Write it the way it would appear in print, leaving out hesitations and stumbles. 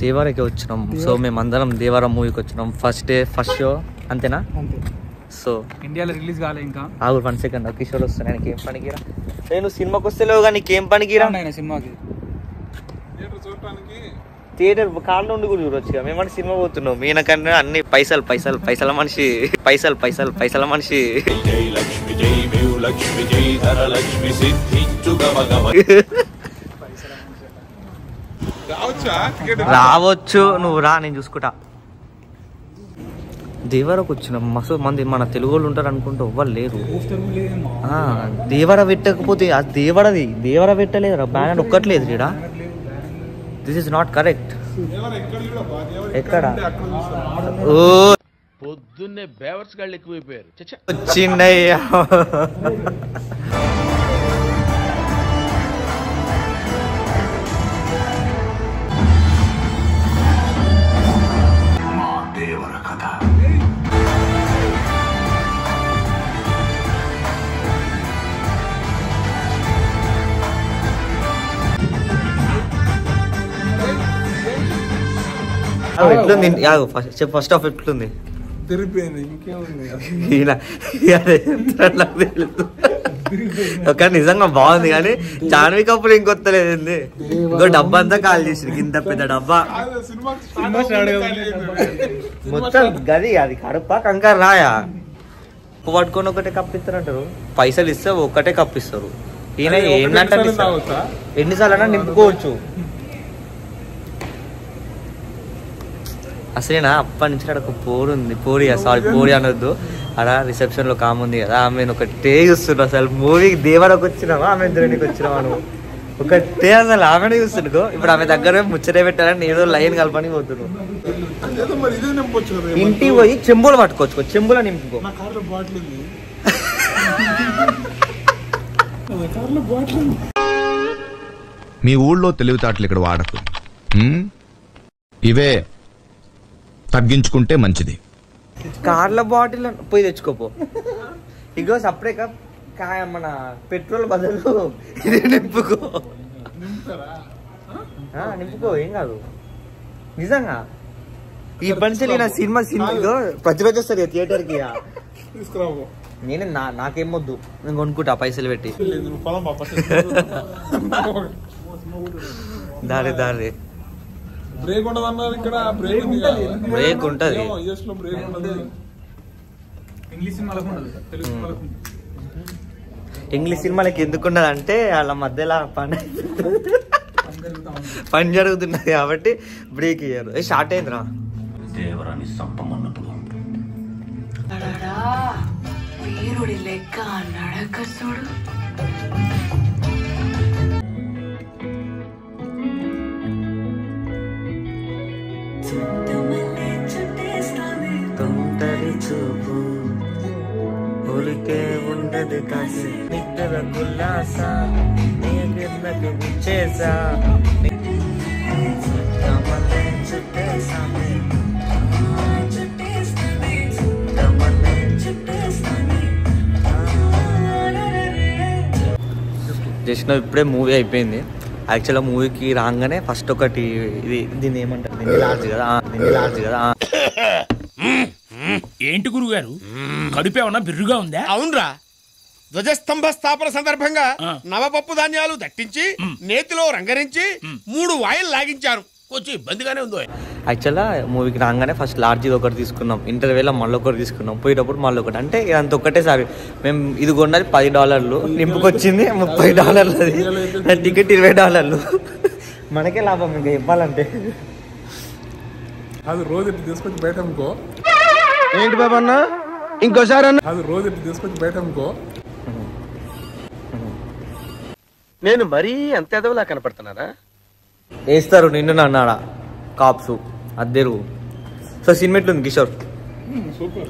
దేవరకి వచ్చినాం. సో మేమందరం దేవరం మూవీకి వచ్చినాం. ఫస్ట్ డే ఫస్ట్ షో అంతేనా? సో ఇండియాలో రిలీజ్ కాలే ఇంకా. ఆగు 1 సెకండ్. కిషోర్ వస్తాను. నీకు ఏం పనికిరా? నేను సినిమాకి వస్తేలేవు కానీ నీకేం పనికిరా? సినిమాకి థియేటర్ కాళ్ళు ఉండి కూడా చూడొచ్చుగా. మేమన్నా సినిమా పోతున్నాం. మీనకన్నా అన్ని పైసలు పైసలు పైసల మనిషి, పైసలు పైసలు పైసల మనిషి. రావచ్చు, నువ్వు రా, నేను చూసుకుంటా. దేవరకు వచ్చినాం. మస్తు మంది మన తెలుగు వాళ్ళు ఉంటారు అనుకుంటూ ఎవ్వరు లేరు. దేవర పెట్టకపోతే అది దేవరది. దేవర పెట్టలేదు, బ్యానర్ ఒక్కట్లేదు ఇక్కడ. This is not correct. ఎక్కడ ఓ పొద్దున్నే బేవర్స్ గాళ్ళు ఎక్కువైపోయారు. వచ్చిండయ్యా. ఎట్లుంది? ఫస్ట్ ఆఫ్ ఎట్లుంది? ఒక నిజంగా బాగుంది కానీ జాన్వీ కపూర్ ఇంకొత్తలేదు. ఇంకో డబ్బా అంతా కాల్ చేసింది. ఇంత పెద్ద డబ్బా మొత్తం గది. అది కడుపా కంకర రాయా? ఉప్పు పట్టుకొని ఒకటే కప్పిస్తారంటారు. పైసలు ఇస్తే ఒక్కటే కప్పిస్తారు. ఈయన ఏంటంటే ఎన్నిసార్లు అయినా నింపుకోవచ్చు. అసలేనా అప్పటి నుంచి అక్కడ ఒక పోరు ఉంది. పోరి సారీ పోరి అనొద్దు. అక్కడ రిసెప్షన్ లో కాముంది కదా, ఆమె ఒకటే చూస్తున్నావు. అసలు మూవీకి దేవరకు వచ్చినావా ఆమె ధోనికి వచ్చినావా? నువ్వు ఒకటే అసలు ఆమెనే చూస్తున్నావు. ఇప్పుడు ఆమె దగ్గర ముచ్చటే పెట్టాలని ఏదో లైన్ కలపని పోతున్నావు. ఇంటికి పోయి చెంబులు పట్టుకోవచ్చు. చెంబులో నింపుకో. మీ ఊళ్ళో తెలివితేటలు ఇక్కడ వాడకు. ఇవే తగ్గించుకుంటే మంచిది. కార్ల బాటిల్ పోయి తెచ్చుకోపో. ఇగో సపరేట్గా మన పెట్రోల్ బదులు ఇది నింపుకో. నింపుకో, ఏం కాదు. నిజంగా ఈ పని నా సినిమా ఇగో ప్రతిరోజు వస్తుంది థియేటర్ కి. నేను నాకేం వద్దు, నేను కొనుక్కుంటా పైసలు పెట్టి. దారి దారి బ్రేక్ ఉండదన్నారు ఇక్కడ. బ్రేక్ ఉంటది. ఇంగ్లీష్ సినిమాలకి ఎందుకు ఉండదు అంటే వాళ్ళ మధ్యలో పని జరుగుతున్నది కాబట్టి బ్రేక్ ఇయ్యారు. స్టార్ట్ అయిందిరా. దేవరాన్ని సంపమన్నప్పుడు వీరుడి లెక్క నడక చూడు. చూపు ఊరికే ఉండదు కాసి నిద్ర కుల్లాస నీకు విచ్చేసా జస్ట్ ఇప్పుడే మూవీ అయిపోయింది. యాక్చువల్గా మూవీకి రాగానే ఫస్ట్ ఒకటి ఇది దీన్ని ఏమంటారు, దీన్ని లార్జ్ కదా. ఏంటి గురుగారు కడుపేమన్నా బిర్రుగా ఉందా? అవునరా, ధ్వజస్తంభ స్థాపన సందర్భంగా నవపప్పు ధాన్యాలు దట్టించి నేతిలో రంగరించి 3 వాయిల్ లాగించారు. కొంచెం ఇబ్బందిగానే ఉందో. యాక్చువల్గా మూవీకి రాగానే ఫస్ట్ లార్జ్ ఒకటి తీసుకున్నాం. ఇంటర్వ్యూలో మళ్ళీ ఒకటి తీసుకున్నాం. పోయేటప్పుడు మళ్ళీ ఒకటి. అంటే ఇదంతా ఒక్కటేసారి మేము ఇది కొన్నది $10, నింపుకొచ్చింది $30. టికెట్ $20. మనకే లాభం ఇంకా ఇవ్వాలంటే. అది రోజు ఇట్లా తీసుకొచ్చి బయట అనుకో. ఏంటి బాబా అన్న ఇంకోసారి అన్న? అది రోజు ఇట్లా తీసుకొచ్చి బయట అనుకో. నేను మరీ అంత ఎదవలా కనపడుతున్నారా? వేస్తారు నిన్ను నన్నాడా కాప్సు అద్దెరు. సో సినిమా ఎట్లుంది కిషోర్? సూపర్.